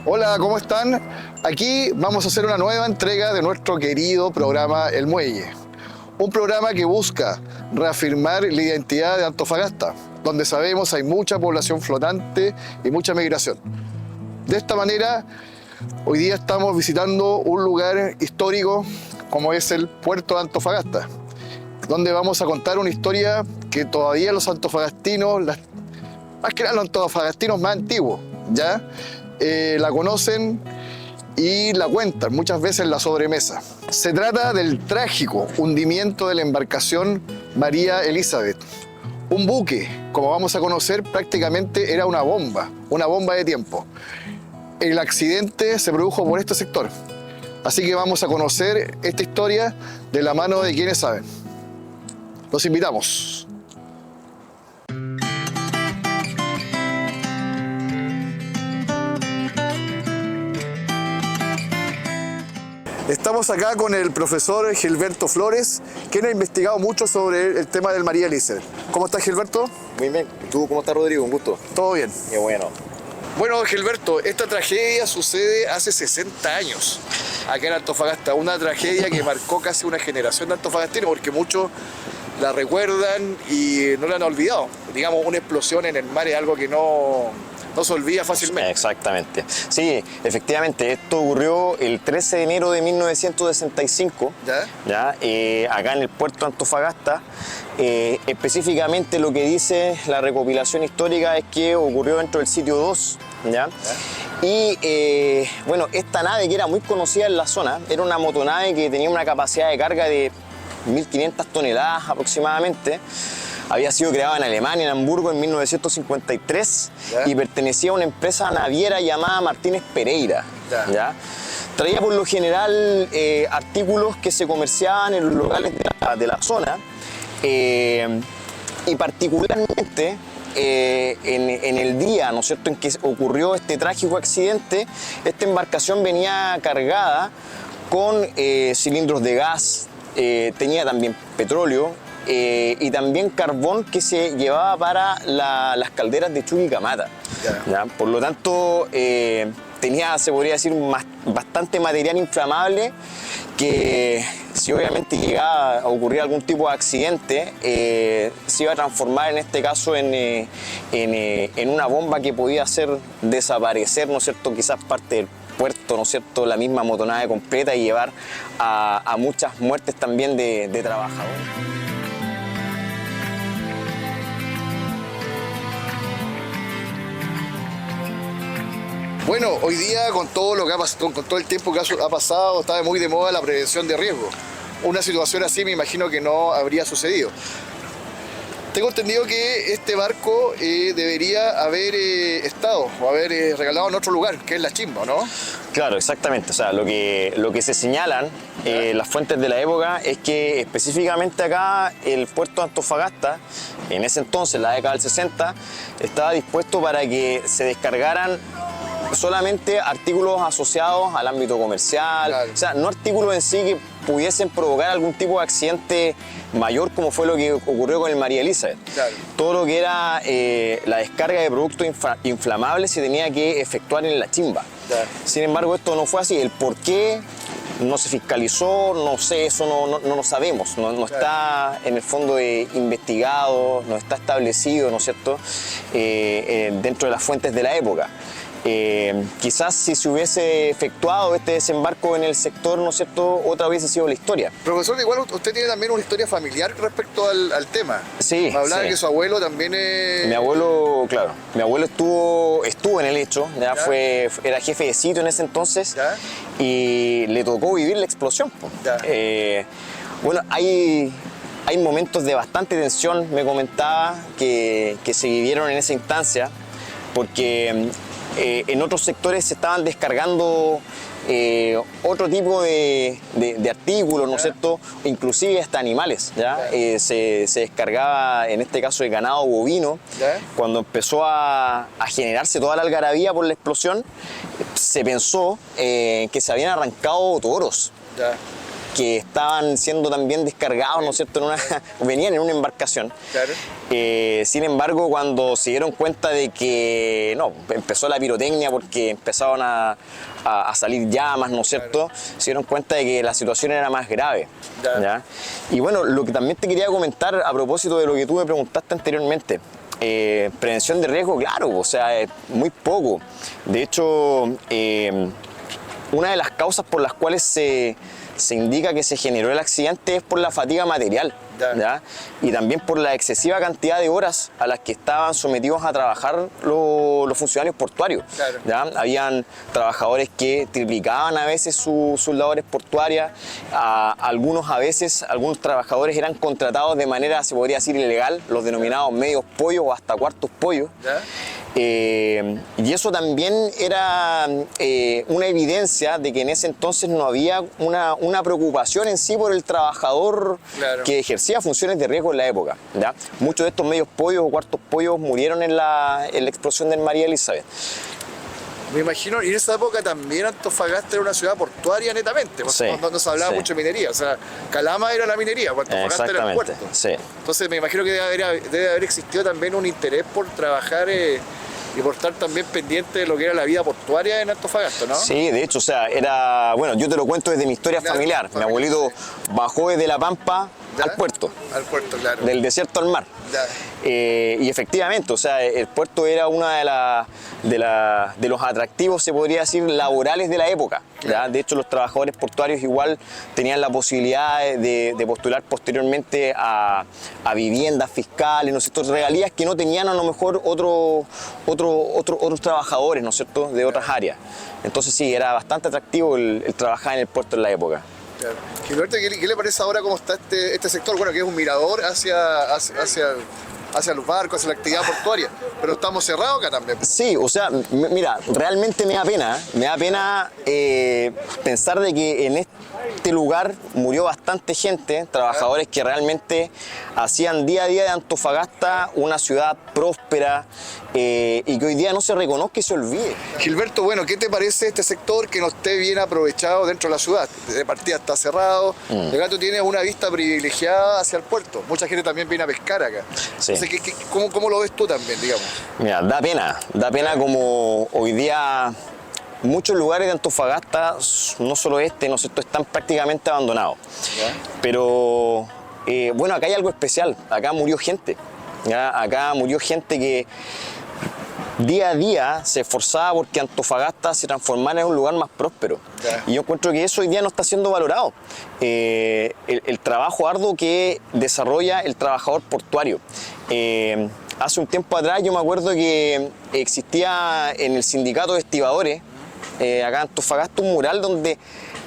Hola, ¿cómo están? Aquí vamos a hacer una nueva entrega de nuestro querido programa El Muelle. Un programa que busca reafirmar la identidad de Antofagasta, donde sabemos hay mucha población flotante y mucha migración. De esta manera, hoy día estamos visitando un lugar histórico como es el puerto de Antofagasta, donde vamos a contar una historia que todavía los antofagastinos, más que nada los antofagastinos más antiguos, ¿ya? La conocen y la cuentan muchas veces en la sobremesa. Se trata del trágico hundimiento de la embarcación María Elizabeth. Un buque, como vamos a conocer, prácticamente era una bomba de tiempo. El accidente se produjo por este sector. Así que vamos a conocer esta historia de la mano de quienes saben. Los invitamos. Estamos acá con el profesor Gilberto Flores, quien ha investigado mucho sobre el tema del María Elizabeth. ¿Cómo estás, Gilberto? Muy bien. ¿Y tú cómo estás, Rodrigo? Un gusto. Todo bien. Qué bueno. Bueno, Gilberto, esta tragedia sucede hace 60 años acá en Antofagasta. Una tragedia que marcó casi una generación de antofagastinos porque muchos la recuerdan y no la han olvidado. Digamos, una explosión en el mar es algo que no se olvida fácilmente. Exactamente. Sí, efectivamente, esto ocurrió el 13 de enero de 1965, acá en el puerto de Antofagasta. Específicamente lo que dice la recopilación histórica es que ocurrió dentro del sitio 2, ¿ya? Y bueno, esta nave, que era muy conocida en la zona, era una motonave que tenía una capacidad de carga de 1.500 toneladas aproximadamente. Había sido creada en Alemania, en Hamburgo, en 1953, y pertenecía a una empresa naviera llamada Martínez Pereira. ¿Ya? Traía por lo general artículos que se comerciaban en los locales de la zona, y particularmente en el día, ¿no es cierto?, en que ocurrió este trágico accidente, esta embarcación venía cargada con cilindros de gas, tenía también petróleo, y también carbón que se llevaba para las calderas de Chuquicamata. ¿Ya? Por lo tanto, tenía, se podría decir, bastante material inflamable que, si obviamente llegaba a ocurrir algún tipo de accidente, se iba a transformar en este caso en una bomba que podía hacer desaparecer, ¿no es cierto?, quizás parte del puerto, ¿no es cierto?, la misma motonave completa, y llevar a muchas muertes también de trabajadores. Bueno, hoy día con todo lo que ha pasado, con todo el tiempo que ha pasado, está muy de moda la prevención de riesgo. Una situación así me imagino que no habría sucedido. Tengo entendido que este barco debería haber estado o haber regalado en otro lugar, que es la Chimba, ¿no? Claro, exactamente. O sea, lo que se señalan las fuentes de la época es que específicamente acá el puerto de Antofagasta, en ese entonces, la década del 60, estaba dispuesto para que se descargaran solamente artículos asociados al ámbito comercial, claro. O sea, no artículos en sí que pudiesen provocar algún tipo de accidente mayor, como fue lo que ocurrió con el María Elizabeth. Claro. Todo lo que era la descarga de productos inflamables se tenía que efectuar en la Chimba. Claro. Sin embargo, esto no fue así. El por qué no se fiscalizó, no sé, eso no lo sabemos. No claro. Está en el fondo investigado, no está establecido, ¿no es cierto?, dentro de las fuentes de la época. Quizás si se hubiese efectuado este desembarco en el sector, ¿no es cierto?, otra hubiese sido la historia. Profesor, igual usted tiene también una historia familiar respecto al tema. Sí. Me hablaba sí. que su abuelo también es... Mi abuelo, claro, mi abuelo estuvo en el hecho, ¿ya? Era jefe de sitio en ese entonces. ¿Ya? Y le tocó vivir la explosión. Bueno, hay momentos de bastante tensión, me comentaba, que se vivieron en esa instancia, porque en otros sectores se estaban descargando otro tipo de artículos, ¿no es cierto?, inclusive hasta animales, ¿ya? Se descargaba, en este caso, el ganado bovino. Cuando empezó a generarse toda la algarabía por la explosión, se pensó que se habían arrancado toros. que estaban siendo también descargados, ¿no es cierto?, venían en una embarcación. Claro. Sin embargo, cuando se dieron cuenta de que empezó la pirotecnia porque empezaron a salir llamas, ¿no es cierto?, se dieron cuenta de que la situación era más grave. ¿Ya? Y bueno, lo que también te quería comentar a propósito de lo que tú me preguntaste anteriormente, prevención de riesgo, claro, o sea, muy poco. De hecho, una de las causas por las cuales se indica que se generó el accidente es por la fatiga material, ¿ya? Y también por la excesiva cantidad de horas a las que estaban sometidos a trabajar los funcionarios portuarios. Claro. ¿Ya? Habían trabajadores que triplicaban a veces sus labores portuarias, algunos trabajadores eran contratados de manera, se podría decir, ilegal, los denominados medios pollos o hasta cuartos pollos. ¿Ya? Y eso también era una evidencia de que en ese entonces no había una preocupación en sí por el trabajador que ejercía funciones de riesgo en la época, ¿ya? Muchos de estos medios pollos o cuartos pollos murieron en la explosión del María Elizabeth. Me imagino, y en esa época también Antofagasta era una ciudad portuaria netamente, Sí, no se hablaba mucho de minería, o sea, Calama era la minería, Antofagasta era el puerto. Sí. Entonces me imagino que debe haber existido también un interés por trabajar y por estar también pendiente de lo que era la vida portuaria en Antofagasta, ¿no? Sí, de hecho, o sea, bueno, yo te lo cuento desde mi historia familiar. Mi abuelito bajó desde La Pampa al puerto. Al puerto, claro. Del desierto al mar. Y efectivamente, o sea, el puerto era una de los atractivos, se podría decir, laborales de la época. ¿Ya? De hecho, los trabajadores portuarios igual tenían la posibilidad de postular posteriormente a viviendas fiscales, ¿no es cierto?, regalías que no tenían a lo mejor otros trabajadores, ¿no es cierto?, de otras áreas. Entonces sí, era bastante atractivo el trabajar en el puerto en la época. Claro. Gilberto, ¿qué le parece ahora cómo está este sector? Bueno, que es un mirador hacia los barcos, hacia la actividad portuaria, pero estamos cerrados acá también. Sí, o sea, mira, realmente me da pena pensar de que en este lugar murió bastante gente, trabajadores que realmente hacían día a día de Antofagasta una ciudad próspera y que hoy día no se reconozca y se olvide. Gilberto, bueno, ¿qué te parece este sector que no esté bien aprovechado dentro de la ciudad? De partida está cerrado, de gato tienes una vista privilegiada hacia el puerto, mucha gente también viene a pescar acá. Sí. Entonces, ¿cómo lo ves tú también, digamos? Mira, da pena como hoy día muchos lugares de Antofagasta, no solo ¿no es cierto?, están prácticamente abandonados. ¿Ya? Pero bueno, acá hay algo especial, acá murió gente, ¿ya? Acá murió gente que día a día se esforzaba porque Antofagasta se transformara en un lugar más próspero. Ya. Y yo encuentro que eso hoy día no está siendo valorado. El trabajo arduo que desarrolla el trabajador portuario. Hace un tiempo atrás yo me acuerdo que existía en el sindicato de estibadores, acá en Antofagasta, un mural donde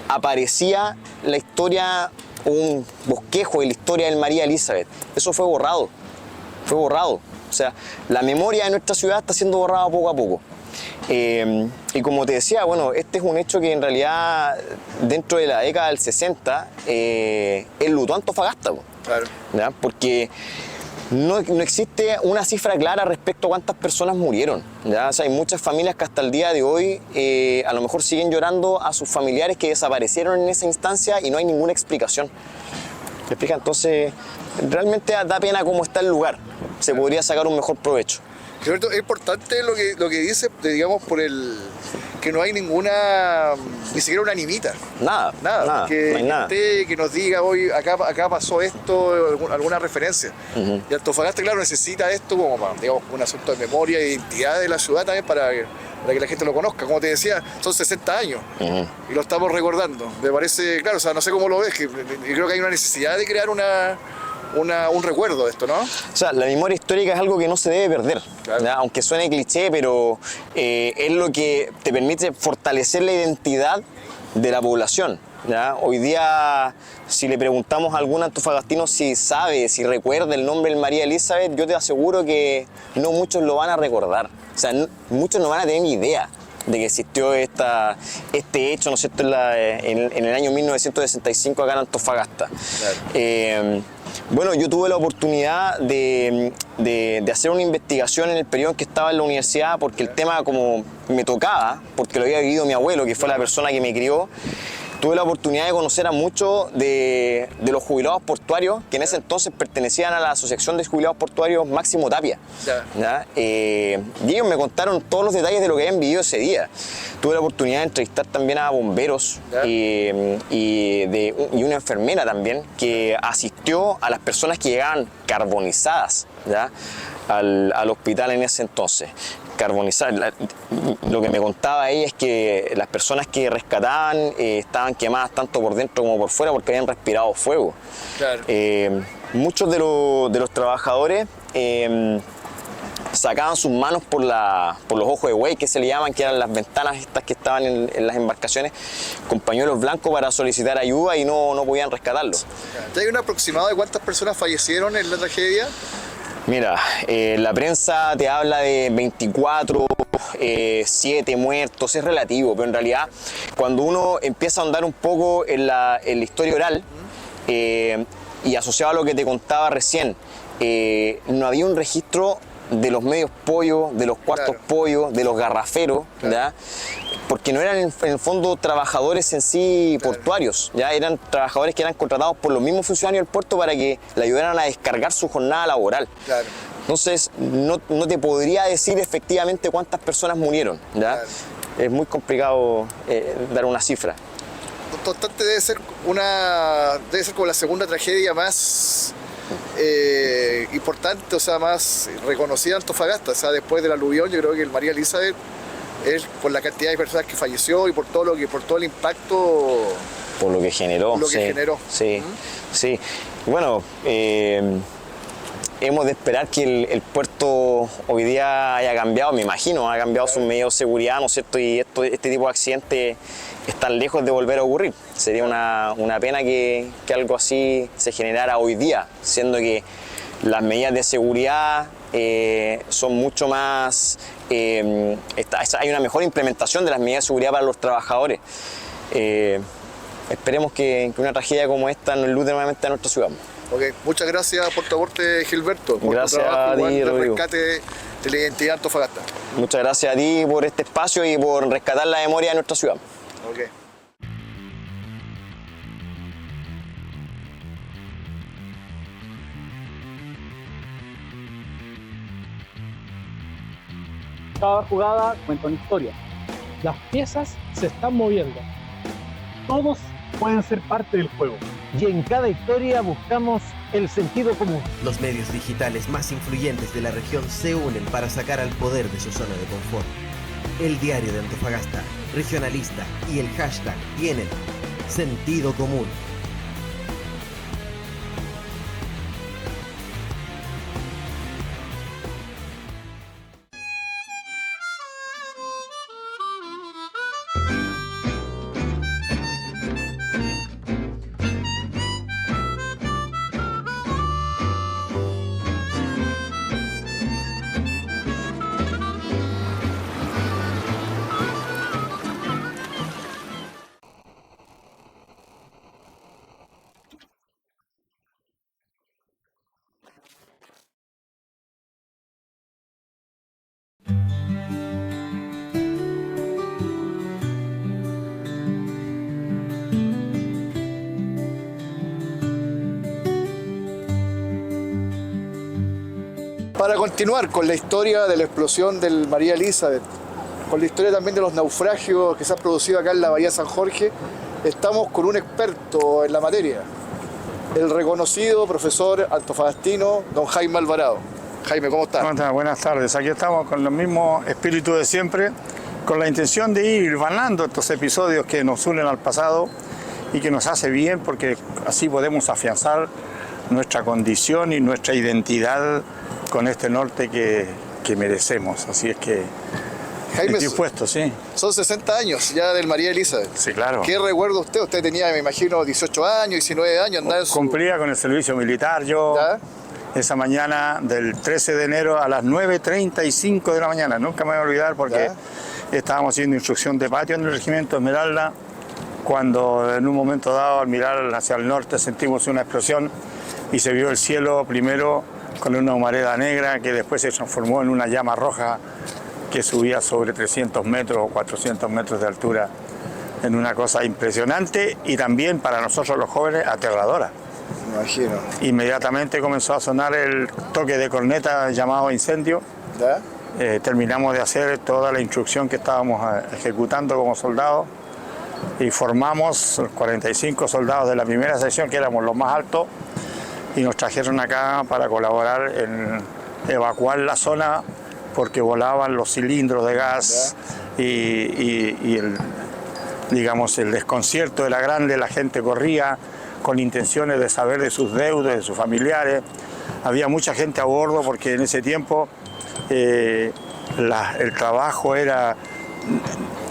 aparecía la historia, un bosquejo de la historia del María Elizabeth. Eso fue borrado. O sea, la memoria de nuestra ciudad está siendo borrada poco a poco. Y como te decía, bueno, este es un hecho que en realidad dentro de la década del 60 enlutó a Antofagasta. Claro. ¿Ya? Porque no existe una cifra clara respecto a cuántas personas murieron, ¿ya? O sea, hay muchas familias que hasta el día de hoy a lo mejor siguen llorando a sus familiares que desaparecieron en esa instancia y no hay ninguna explicación. ¿Me explica? Entonces, realmente da pena cómo está el lugar. Se podría sacar un mejor provecho. Gilberto, es importante lo que dice, digamos, por que no hay ni siquiera una animita. Nada, que no hay nada. Que nos diga hoy, acá pasó esto, alguna referencia. Y Antofagasta, claro, necesita esto como para, digamos, un asunto de memoria e identidad de la ciudad también para que la gente lo conozca. Como te decía, son 60 años y lo estamos recordando. Me parece, claro, o sea, no sé cómo lo ves, que creo que hay una necesidad de crear un recuerdo de esto, ¿no? O sea, la memoria histórica es algo que no se debe perder, claro. Aunque suene cliché, pero es lo que te permite fortalecer la identidad de la población, ¿ya? Hoy día, si le preguntamos a algún antofagastino si sabe, si recuerda el nombre del María Elizabeth, yo te aseguro que no muchos lo van a recordar. O sea, muchos no van a tener ni idea de que existió este hecho, ¿no es cierto?, en el año 1965 acá en Antofagasta. Claro. Bueno, yo tuve la oportunidad de hacer una investigación en el periodo en que estaba en la universidad, porque el tema como me tocaba, porque lo había vivido mi abuelo, que fue la persona que me crió, tuve la oportunidad de conocer a muchos de los jubilados portuarios que en ese entonces pertenecían a la Asociación de Jubilados Portuarios Máximo Tapia. ¿Ya? Y ellos me contaron todos los detalles de lo que habían vivido ese día. Tuve la oportunidad de entrevistar también a bomberos y una enfermera también que asistió a las personas que llegaban carbonizadas, ¿ya?, al hospital en ese entonces. Carbonizar. Lo que me contaba ella es que las personas que rescataban estaban quemadas tanto por dentro como por fuera porque habían respirado fuego. Claro. Muchos de los trabajadores sacaban sus manos por los ojos de buey, que se le llaman, que eran las ventanas estas que estaban en las embarcaciones, con pañuelos blancos para solicitar ayuda y no podían rescatarlos. ¿Hay un aproximado de cuántas personas fallecieron en la tragedia? Mira, la prensa te habla de 24, 7 muertos, es relativo, pero en realidad cuando uno empieza a ahondar un poco en la historia oral y asociado a lo que te contaba recién, no había un registro de los medios pollos, de los cuartos pollos, de los garraferos, ¿ya?, porque no eran en el fondo trabajadores en sí portuarios, ya eran trabajadores que eran contratados por los mismos funcionarios del puerto para que le ayudaran a descargar su jornada laboral. Claro. Entonces no te podría decir efectivamente cuántas personas murieron, ¿ya? Claro. Es muy complicado dar una cifra. Constante debe ser como la segunda tragedia más importante, o sea, más reconocida en Antofagasta. O sea, después del aluvión, yo creo que el María Elizabeth es por la cantidad de personas que falleció y por todo el impacto, por lo que generó. Sí. Bueno, hemos de esperar que el puerto hoy día haya cambiado, me imagino, ha cambiado sus medidas de seguridad, ¿no es cierto? Y este tipo de accidentes están lejos de volver a ocurrir. Sería una pena que algo así se generara hoy día, siendo que las medidas de seguridad son mucho más... hay una mejor implementación de las medidas de seguridad para los trabajadores. Esperemos que una tragedia como esta no enlute nuevamente a nuestra ciudad. Okay. Muchas gracias por tu aporte, Gilberto. Gracias a ti, Rodrigo. Rodrigo. El rescate de la identidad de Antofagasta. Muchas gracias a ti por este espacio y por rescatar la memoria de nuestra ciudad. Okay. Cada jugada cuenta una historia. Las piezas se están moviendo. Todos pueden ser parte del juego. Y en cada historia buscamos el sentido común. Los medios digitales más influyentes de la región se unen para sacar al poder de su zona de confort. El Diario de Antofagasta, regionalista, y el hashtag tienen sentido común. Para continuar con la historia de la explosión del María Elizabeth, con la historia también de los naufragios que se han producido acá en la Bahía San Jorge, estamos con un experto en la materia, el reconocido profesor antofagastino, don Jaime Alvarado. Jaime, ¿cómo estás? ¿Cómo estás? Buenas tardes. Aquí estamos con el mismo espíritu de siempre, con la intención de ir vanando estos episodios que nos unen al pasado y que nos hace bien porque así podemos afianzar nuestra condición y nuestra identidad con este norte que merecemos. Así es que Jaime, estoy dispuesto, sí. Son 60 años ya del María Elizabeth. Sí, claro. ¿Qué recuerda usted? Usted tenía, me imagino, 18 años, 19 años. Cumplía con el servicio militar. Yo, ¿ya? Esa mañana del 13 de enero a las 9:35 de la mañana, nunca me voy a olvidar porque ¿ya? Estábamos haciendo instrucción de patio en el regimiento Esmeralda, cuando en un momento dado, al mirar hacia el norte, sentimos una explosión y se vio el cielo primero con una humareda negra que después se transformó en una llama roja que subía sobre 300 metros o 400 metros de altura en una cosa impresionante y también para nosotros los jóvenes aterradora. Me imagino. Inmediatamente comenzó a sonar el toque de corneta llamado incendio. ¿Ya? Terminamos de hacer toda la instrucción que estábamos ejecutando como soldados y formamos 45 soldados de la primera sección, que éramos los más altos, y nos trajeron acá para colaborar en evacuar la zona porque volaban los cilindros de gas y el, digamos, el desconcierto era grande, la gente corría con intenciones de saber de sus deudos, de sus familiares. Había mucha gente a bordo porque en ese tiempo el trabajo era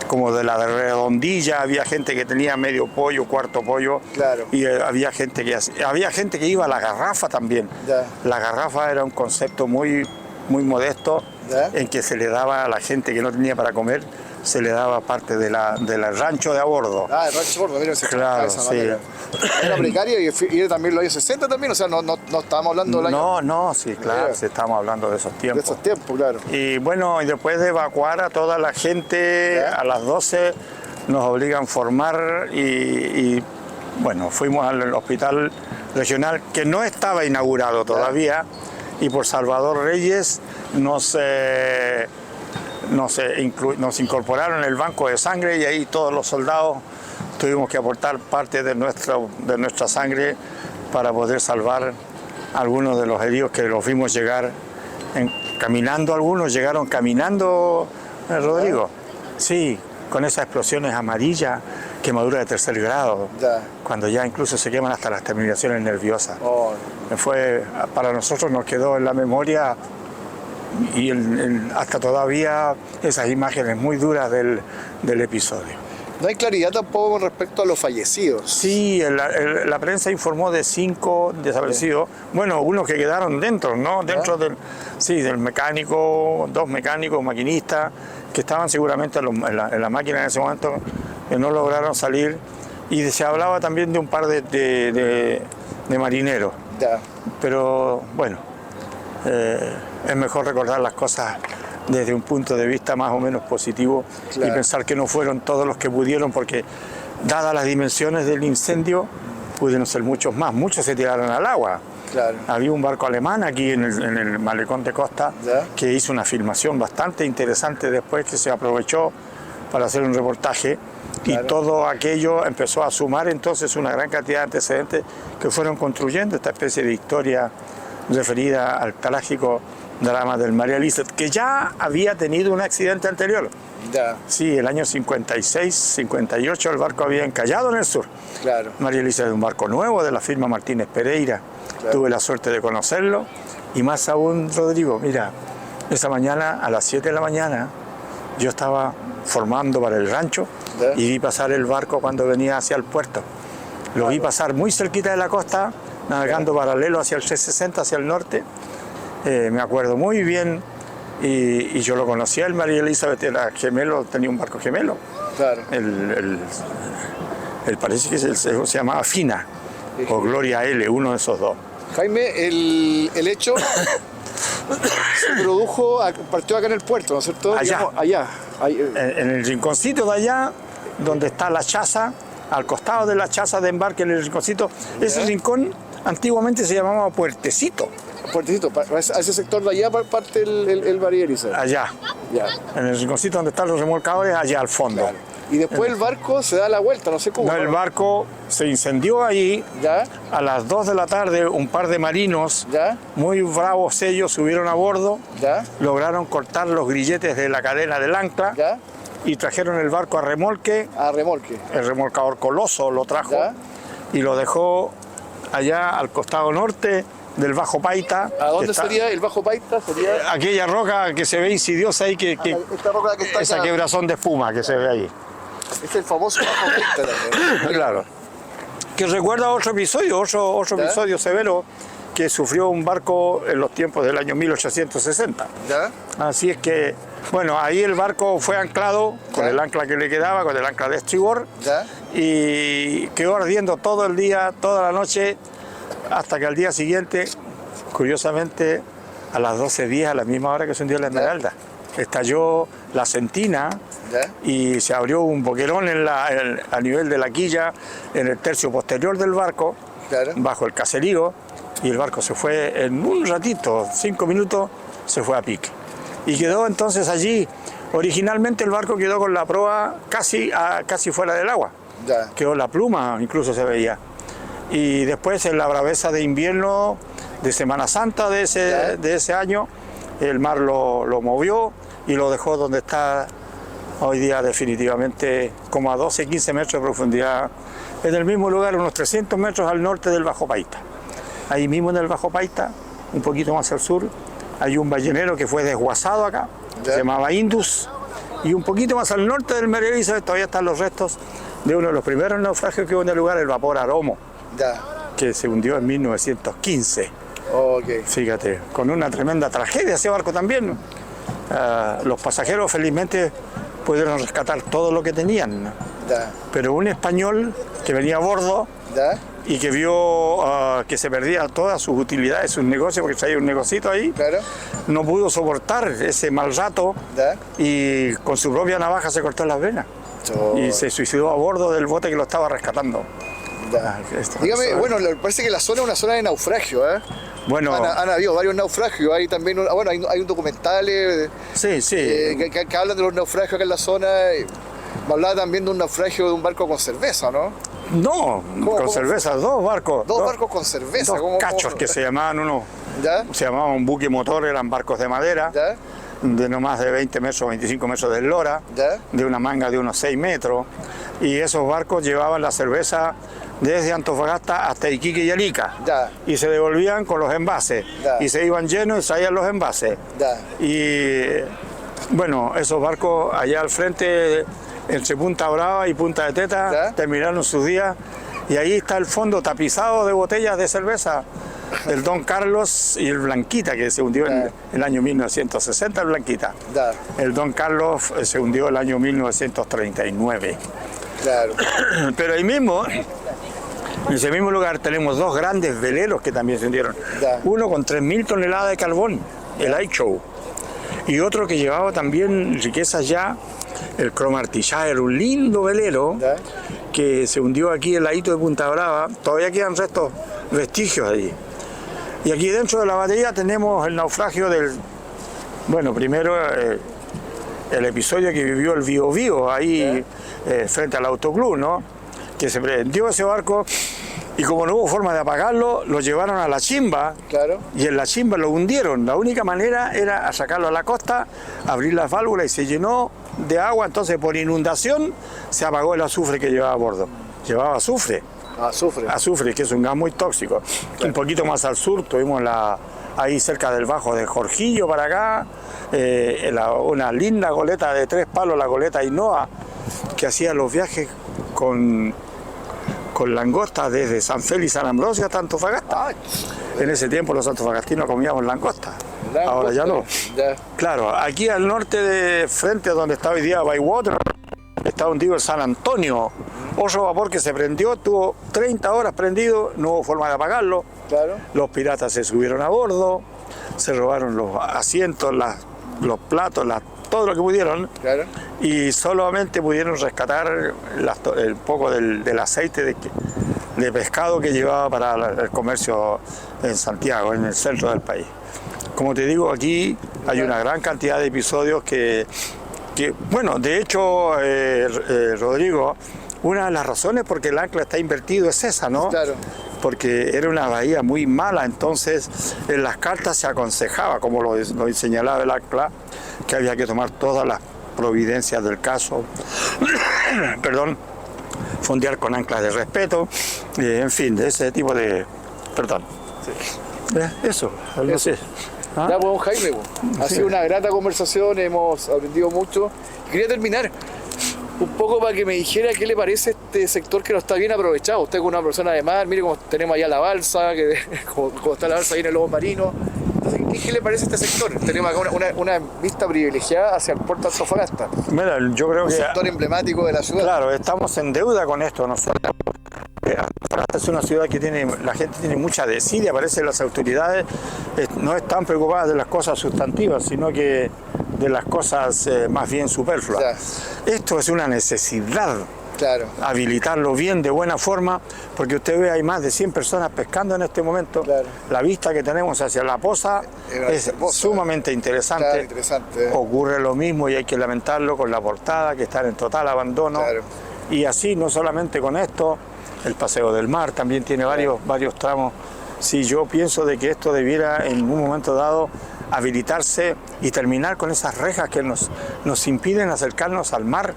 como de la redondilla, había gente que tenía medio pollo, cuarto pollo, claro. Y había gente que iba a la garrafa también. Ya. La garrafa era un concepto muy modesto, ¿ya? En que se le daba a la gente que no tenía para comer, se le daba parte del rancho de a bordo. Ah, el rancho bordo, mira, se Claro, de esa sí. manera. Era precario y era también los años 60 también, o sea, no estábamos hablando del año. No, sí, claro, sí, estamos hablando de esos De tiempos. esos tiempos, claro. Y bueno, y después de evacuar a toda la gente, ¿ya? a las 12 nos obligan a formar y bueno, fuimos al hospital regional que no estaba inaugurado todavía y por Salvador Reyes nos incorporaron en el banco de sangre y ahí todos los soldados tuvimos que aportar parte de nuestra sangre para poder salvar a algunos de los heridos que los vimos llegar caminando. Algunos llegaron caminando, Rodrigo. Sí, con esas explosiones amarillas, quemadura de 3er grado, Ya. cuando ya incluso se queman hasta las terminaciones nerviosas. Oh, Para nosotros nos quedó en la memoria y hasta todavía esas imágenes muy duras del episodio. no hay claridad tampoco con respecto a los fallecidos. Sí, la prensa informó de 5 desaparecidos. Bueno, unos que quedaron dentro, ¿no? Dentro del mecánico, 2 mecánicos, maquinistas, que estaban seguramente en la máquina en ese momento, que no lograron salir. Y se hablaba también de un par de marineros. Ya. Pero bueno, es mejor recordar las cosas desde un punto de vista más o menos positivo, claro. Y pensar que no fueron todos los que pudieron, porque dadas las dimensiones del incendio pudieron ser muchos más, muchos se tiraron al agua. Claro. Había un barco alemán aquí en el malecón de Costa ¿Ya? que hizo una filmación bastante interesante después, que se aprovechó para hacer un reportaje. Claro. Y todo aquello empezó a sumar entonces una gran cantidad de antecedentes que fueron construyendo esta especie de historia referida al trágico drama del María Elizabeth, que ya había tenido un accidente anterior. Ya. Sí, el año 56, 58 el barco había encallado en el sur. Claro. María Elizabeth, un barco nuevo de la firma Martínez Pereira. Claro. Tuve la suerte de conocerlo. Y más aún, Rodrigo, mira, esa mañana a las 7 de la mañana yo estaba formando para el rancho ¿Ya? y vi pasar el barco cuando venía hacia el puerto. Lo vi pasar muy cerquita de la costa, navegando paralelo hacia el 360, hacia el norte. Me acuerdo muy bien y yo lo conocía, el María Elizabeth era gemelo, tenía un barco gemelo. Claro. Parece que se llamaba Fina o Gloria L, uno de esos dos. Jaime, el hecho se produjo, partió acá en el puerto, ¿no es cierto? Allá. Digamos, allá. En el rinconcito de allá, donde está la chaza, al costado de la chaza de embarque, en el rinconcito, ese rincón antiguamente se llamaba Puertecito. Puertecito, a ese sector de allá parte el María Elizabeth. Allá, Ya. en el rinconcito donde están los remolcadores, allá al fondo. Claro. Y después el barco se da la vuelta, no sé cómo. No, el barco se incendió ahí. ¿Ya? A las 2 de la tarde, un par de marinos, ¿Ya? muy bravos ellos, subieron a bordo, ¿Ya? lograron cortar los grilletes de la cadena del ancla ¿Ya? y trajeron el barco a remolque. A remolque. El remolcador Coloso lo trajo ¿Ya? y lo dejó allá al costado norte del Bajo Paita. ¿A dónde que está- sería el Bajo Paita? Sería Aquella roca que se ve insidiosa ahí, esta roca que está esa acá. quebrazón de espuma que se ve ahí. Es el famoso Bajo Paita también. Claro. Que recuerda otro episodio, otro ¿Ya? episodio severo que sufrió un barco en los tiempos del año 1860. ¿Ya? Así es que, bueno, ahí el barco fue anclado con ¿Ya? el ancla que le quedaba, con el ancla de estribor, ¿Ya? y quedó ardiendo todo el día, toda la noche, hasta que al día siguiente, curiosamente, a las 12:10, a la misma hora que se hundió la Esmeralda. estalló la sentina ¿Ya? y se abrió un boquerón a nivel de la quilla en el tercio posterior del barco, Claro. bajo el caserío, y el barco se fue en un ratito, 5 minutos, se fue a pique. Y quedó entonces allí. Originalmente el barco quedó con la proa casi fuera del agua. Ya. Quedó la pluma, incluso se veía. Y después en la braveza de invierno, de Semana Santa de ese año, el mar lo movió y lo dejó donde está hoy día definitivamente, como a 12, 15 metros de profundidad, en el mismo lugar, unos 300 metros al norte del Bajo Paita. Ahí mismo en el Bajo Paita, un poquito más al sur, hay un ballenero que fue desguazado acá, Ya. se llamaba Indus, y un poquito más al norte del María Elizabeth todavía están los restos de uno de los primeros naufragios que hubo en el lugar, el vapor Aromo, Ya. que se hundió en 1915. Ok. Fíjate, con una tremenda tragedia ese barco también. Los pasajeros felizmente pudieron rescatar todo lo que tenían, Ya. pero un español que venía a bordo Ya. y que vio que se perdían todas sus utilidades, sus negocios, porque traía un negocito ahí, Claro. no pudo soportar ese mal rato Ya. y con su propia navaja se cortó las venas y se suicidó a bordo del bote que lo estaba rescatando. Ya. Esto- Dígame, eso- bueno, parece que la zona es una zona de naufragio, ¿eh? Bueno, Han habido varios naufragios, hay también, bueno, hay un documental sí, sí. que hablan de los naufragios acá en la zona. Me hablaba también de un naufragio de un barco con cerveza, ¿no? No, ¿Cómo con fue? cerveza, dos barcos. Dos barcos con cerveza. Dos ¿cómo- cachos cómo- que se llamaban uno. ¿Ya? Se llamaba un buque motor, eran barcos de madera, ¿Ya? de no más de 20 metros, 25 metros de eslora, ¿Ya? de una manga de unos 6 metros. Y esos barcos llevaban la cerveza desde Antofagasta hasta Iquique y Arica. Ya. Y se devolvían con los envases. Ya. Y se iban llenos y traían los envases. Ya. Y bueno, esos barcos allá al frente, entre Punta Brava y Punta de Teta, ¿Ya? terminaron sus días. Y ahí está el fondo tapizado de botellas de cerveza. El Don Carlos y el Blanquita, que se hundió en el año 1960, el Blanquita. Ya. El Don Carlos se hundió el año 1939. Claro. Pero ahí mismo, en ese mismo lugar, tenemos dos grandes veleros que también se hundieron. Ya. Uno con 3.000 toneladas de carbón, el Aicho. Y otro que llevaba también riquezas ya, el Cromartillá, un lindo velero Ya. que se hundió aquí en el ladito de Punta Brava. Todavía quedan vestigios allí. Y aquí dentro de la batería tenemos el naufragio del... Bueno, primero el episodio que vivió el Bío Bío ahí frente al autoclub, ¿no? Que se prendió ese barco y como no hubo forma de apagarlo, lo llevaron a la chimba. Claro. Y en la chimba lo hundieron. La única manera era sacarlo a la costa, abrir las válvulas y se llenó de agua. Entonces por inundación se apagó el azufre que llevaba a bordo. Llevaba azufre. Azufre. Que es un gas muy tóxico. Un poquito más al sur tuvimos ahí cerca del Bajo de Jorgillo para acá, una linda goleta de 3 palos, la goleta Ainhoa, que hacía los viajes con langosta desde San Félix, San Ambrosio hasta Antofagasta. En ese tiempo los antofagastinos comíamos langosta. Ahora ya no. Ya. Claro, aquí al norte de frente donde está hoy día Bywater, está hundido el San Antonio. Otro vapor que se prendió, tuvo 30 horas prendido, no hubo forma de apagarlo. Claro. Los piratas se subieron a bordo, se robaron los asientos, los platos, todo lo que pudieron. Claro. Y solamente pudieron rescatar el poco del aceite de pescado que llevaba para el comercio en Santiago, en el centro del país. Como te digo, aquí hay una gran cantidad de episodios que bueno, de hecho, Rodrigo, una de las razones por qué el ancla está invertido es esa, ¿no? Claro. Porque era una bahía muy mala, entonces en las cartas se aconsejaba, como lo señalaba el ancla, que había que tomar todas las providencias del caso, perdón, fondear con anclas de respeto, en fin, de ese tipo de... Perdón. Sí. Eso, no sé. ¿Ah? Ya, pues, don Jaime, ha sido una grata conversación, hemos aprendido mucho. Quería terminar un poco para que me dijera qué le parece este sector que no está bien aprovechado. Usted es una persona de mar, mire cómo tenemos allá la balsa, cómo está la balsa ahí en el lobo marino. Entonces, ¿qué le parece este sector? Tenemos acá una vista privilegiada hacia el puerto de Antofagasta, Mira, yo creo un que... sector emblemático de la ciudad. Claro, estamos en deuda con esto nosotros. Antofagasta es una ciudad que la gente tiene mucha desidia, parece que las autoridades no están preocupadas de las cosas sustantivas, sino que de las cosas más bien superfluas. Esto es una necesidad. Claro. Habilitarlo bien, de buena forma, porque usted ve, hay más de 100 personas pescando en este momento. Claro. La vista que tenemos hacia la poza es hermosa, sumamente interesante. Claro, interesante. Ocurre lo mismo y hay que lamentarlo con la portada, que está en total abandono. Claro. Y así, no solamente con esto, el Paseo del Mar también tiene varios tramos. Sí, yo pienso de que esto debiera en un momento dado habilitarse y terminar con esas rejas que nos impiden acercarnos al mar,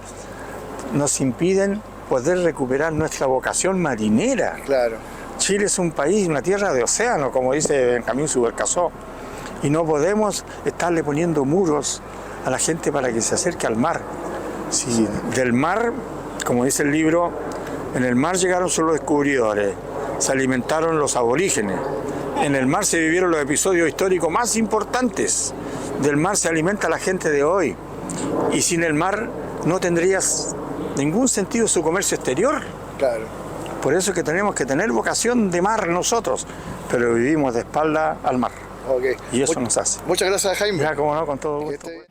nos impiden poder recuperar nuestra vocación marinera. Claro. Chile es un país, una tierra de océano, como dice Benjamín Subercaseaux, y no podemos estarle poniendo muros a la gente para que se acerque al mar. Si del mar, como dice el libro, en el mar llegaron solo los descubridores, se alimentaron los aborígenes, en el mar se vivieron los episodios históricos más importantes, del mar se alimenta la gente de hoy, y sin el mar no tendrías ningún sentido su comercio exterior. Claro. Por eso es que tenemos que tener vocación de mar nosotros, pero vivimos de espalda al mar. Okay. Y eso nos hace. Muchas gracias, Jaime. Ya, como no, con todo gusto. Que esté-